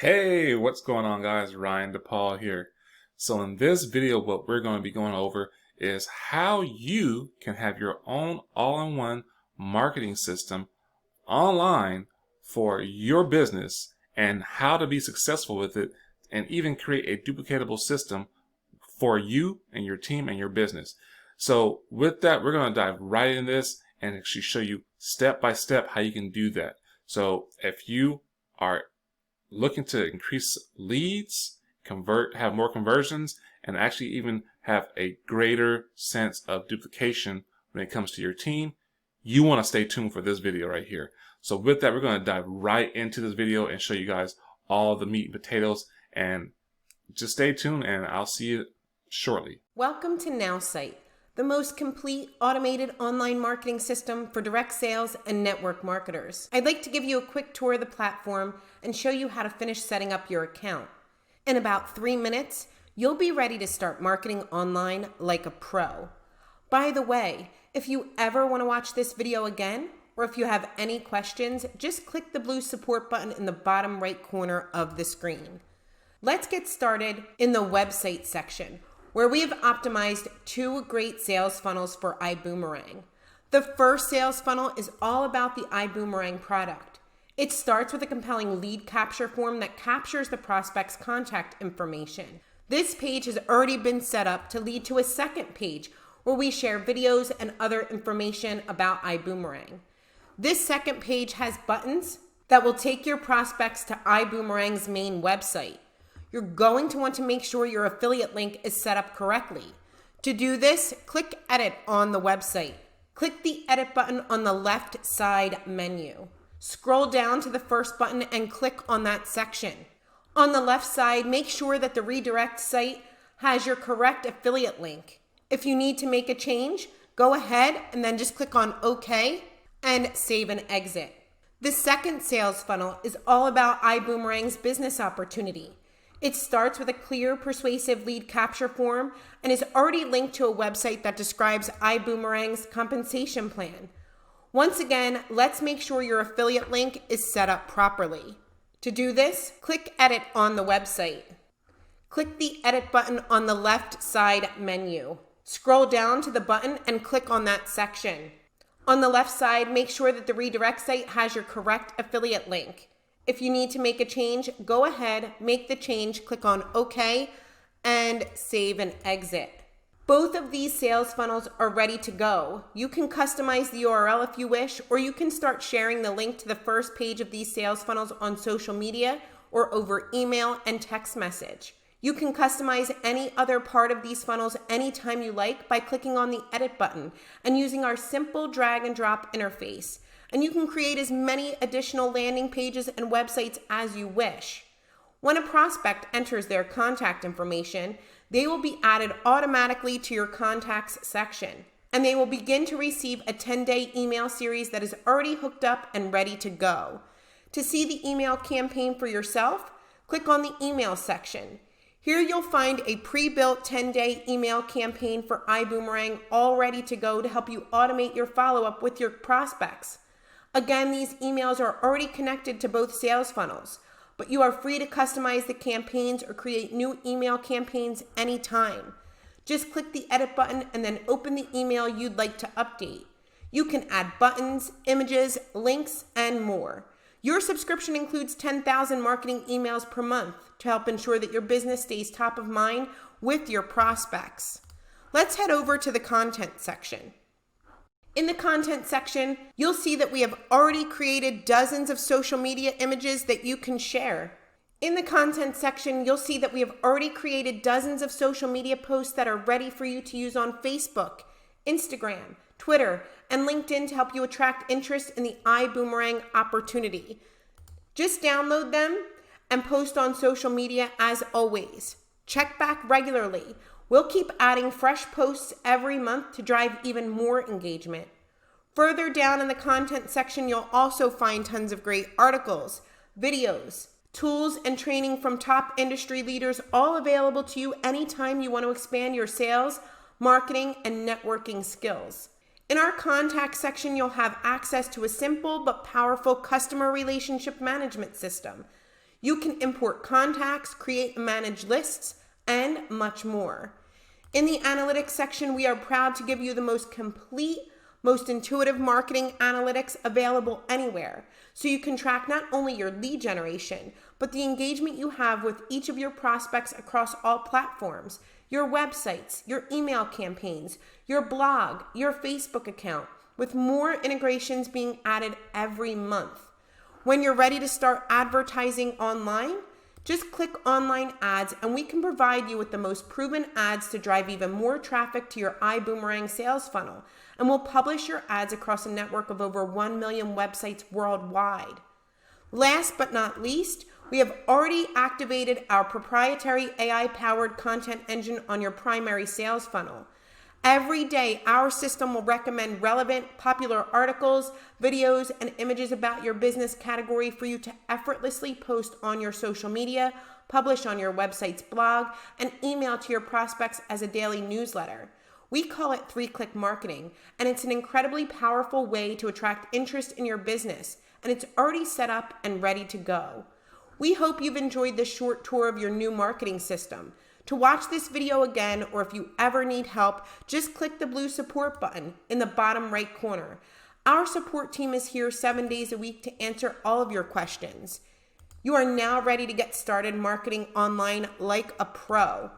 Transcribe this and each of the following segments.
Hey, what's going on, guys? Ryan DePaul here. So in this video, what we're going to be going over is how you can have your own all-in-one marketing system online for your business and how to be successful with it, and even create a duplicatable system for you and your team and your business. So with that, we're going to dive right in this and actually show you step by step how you can do that. So if you are looking to increase leads, have more conversions, and actually even have a greater sense of duplication when it comes to your team, you want to stay tuned for this video right here. So with that, we're going to dive right into this video and show you guys all the meat and potatoes, and just stay tuned and I'll see you shortly. Welcome to Nowsite, the most complete automated online marketing system for direct sales and network marketers. I'd like to give you a quick tour of the platform and show you how to finish setting up your account. In about 3 minutes, you'll be ready to start marketing online like a pro. By the way, if you ever want to watch this video again, or if you have any questions, just click the blue support button in the bottom right corner of the screen. Let's get started in the website section, where we have optimized 2 great sales funnels for Iboomerang. The first sales funnel is all about the Iboomerang product. It starts with a compelling lead capture form that captures the prospect's contact information. This page has already been set up to lead to a second page where we share videos and other information about Iboomerang. This second page has buttons that will take your prospects to Iboomerang's main website. You're going to want to make sure your affiliate link is set up correctly. To do this, click Edit on the website. Click the Edit button on the left side menu. Scroll down to the first button and click on that section. On the left side, make sure that the redirect site has your correct affiliate link. If you need to make a change, go ahead and then just click on OK and save and exit. The second sales funnel is all about Iboomerang's business opportunity. It starts with a clear, persuasive lead capture form and is already linked to a website that describes Iboomerang's compensation plan. Once again, let's make sure your affiliate link is set up properly. To do this, click Edit on the website. Click the Edit button on the left side menu. Scroll down to the button and click on that section. On the left side, make sure that the redirect site has your correct affiliate link. If you need to make a change, go ahead, make the change, click on OK, and save and exit. Both of these sales funnels are ready to go. You can customize the URL if you wish, or you can start sharing the link to the first page of these sales funnels on social media or over email and text message. You can customize any other part of these funnels anytime you like by clicking on the Edit button and using our simple drag and drop interface. And you can create as many additional landing pages and websites as you wish. When a prospect enters their contact information, they will be added automatically to your contacts section, and they will begin to receive a 10-day email series that is already hooked up and ready to go. To see the email campaign for yourself, click on the email section. Here you'll find a pre-built 10-day email campaign for Iboomerang all ready to go to help you automate your follow-up with your prospects. Again, these emails are already connected to both sales funnels, but you are free to customize the campaigns or create new email campaigns anytime. Just click the Edit button and then open the email you'd like to update. You can add buttons, images, links, and more. Your subscription includes 10,000 marketing emails per month to help ensure that your business stays top of mind with your prospects. Let's head over to the content section. In the content section, you'll see that we have already created dozens of social media images that you can share. In the content section, you'll see that we have already created dozens of social media posts that are ready for you to use on Facebook, Instagram, Twitter, and LinkedIn to help you attract interest in the Iboomerang opportunity. Just download them and post on social media as always. Check back regularly. We'll keep adding fresh posts every month to drive even more engagement. Further down in the content section, you'll also find tons of great articles, videos, tools, and training from top industry leaders, all available to you anytime you want to expand your sales, marketing, and networking skills. In our contact section, you'll have access to a simple but powerful customer relationship management system. You can import contacts, create and manage lists, and much more. In the analytics section, we are proud to give you the most complete, most intuitive marketing analytics available anywhere. So you can track not only your lead generation, but the engagement you have with each of your prospects across all platforms, your websites, your email campaigns, your blog, your Facebook account, with more integrations being added every month. When you're ready to start advertising online, just click online ads and we can provide you with the most proven ads to drive even more traffic to your Iboomerang sales funnel. And we'll publish your ads across a network of over 1 million websites worldwide. Last but not least, we have already activated our proprietary AI-powered content engine on your primary sales funnel. Every day, our system will recommend relevant, popular articles, videos, and images about your business category for you to effortlessly post on your social media, publish on your website's blog, and email to your prospects as a daily newsletter. We call it 3-click marketing, and it's an incredibly powerful way to attract interest in your business, and it's already set up and ready to go. We hope you've enjoyed this short tour of your new marketing system. To watch this video again, or if you ever need help, just click the blue support button in the bottom right corner. Our support team is here 7 days a week to answer all of your questions. You are now ready to get started marketing online like a pro.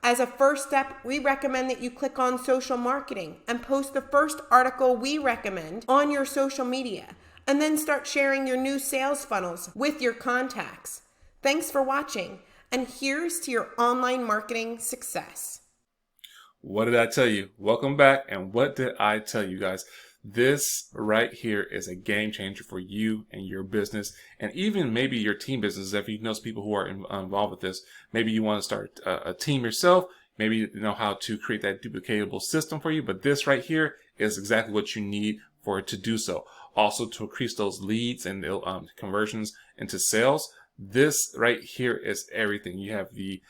As a first step, we recommend that you click on social marketing and post the first article we recommend on your social media, and then start sharing your new sales funnels with your contacts. Thanks for watching. And here's to your online marketing success. What did I tell you? Welcome back. And what did I tell you guys? This right here is a game changer for you and your business, and even maybe your team business. If you know some people who are involved with this, maybe you want to start a team yourself. Maybe you know how to create that duplicatable system for you. But this right here is exactly what you need for it to do so. Also, to increase those leads and conversions into sales. This right here is everything. You have the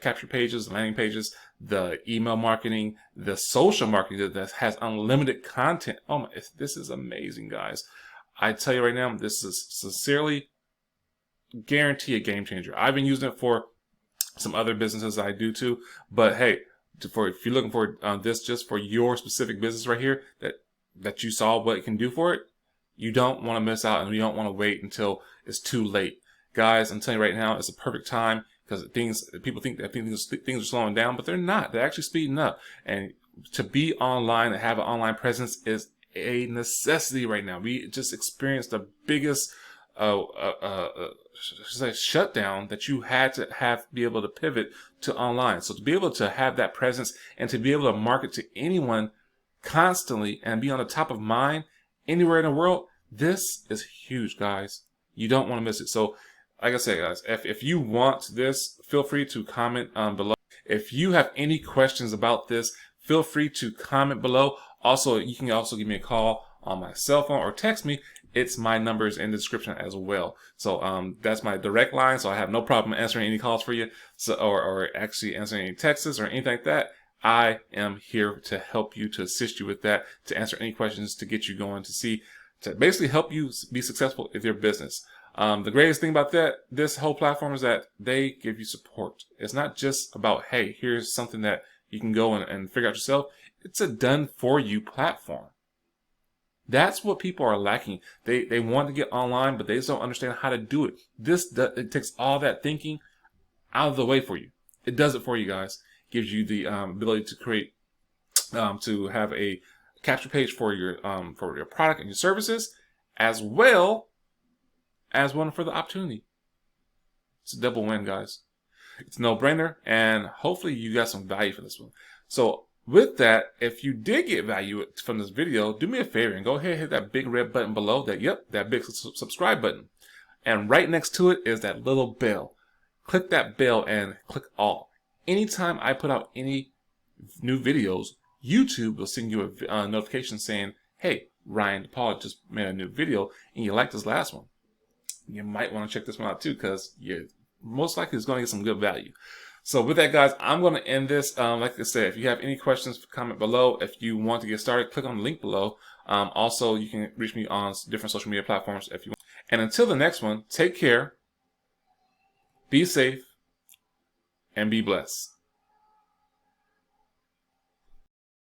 capture pages, landing pages, the email marketing, the social marketing that has unlimited content. Oh my, this is amazing, guys. I tell you right now, this is sincerely guarantee a game changer. I've been using it for some other businesses I do too, but hey, if you're looking for this just for your specific business right here, that you saw what it can do for it, you don't want to miss out, and you don't want to wait until it's too late. Guys, I'm telling you right now, it's a perfect time, because people think that things are slowing down, but they're not. They're actually speeding up. And to be online and have an online presence is a necessity right now. We just experienced the biggest shutdown that you had to be able to pivot to online. So to be able to have that presence and to be able to market to anyone constantly and be on the top of mind anywhere in the world, this is huge, guys. You don't want to miss it. So like I say, guys, if you want this, feel free to comment below. If you have any questions about this, feel free to comment below. Also, you can also give me a call on my cell phone or text me. It's my numbers in the description as well. So that's my direct line. So I have no problem answering any calls for you, or actually answering any texts or anything like that. I am here to help you, to assist you with that, to answer any questions, to get you going, to basically help you be successful with your business. The greatest thing about this whole platform is that they give you support. It's not just about, hey, here's something that you can go and figure out yourself. It's a done for you platform. That's what people are lacking. They want to get online, but they just don't understand how to do it. It takes all that thinking out of the way for you. It does it for you, guys. Gives you the ability to create, to have a capture page for your product and your services, as well as one for the opportunity. It's a double win, guys. It's a no-brainer, and hopefully you got some value for this one. So with that, if you did get value from this video, do me a favor and go ahead and hit that big red button below, that big subscribe button. And right next to it is that little bell. Click that bell and click all. Anytime I put out any new videos, YouTube will send you a notification saying, hey, Ryan DePaul just made a new video and you like this last one. You might want to check this one out too, because you most likely is going to get some good value. So with that, guys, I'm going to end this. Like I said, if you have any questions, comment below. If you want to get started, click on the link below. Also, you can reach me on different social media platforms if you want. And until the next one, take care Be safe and be blessed.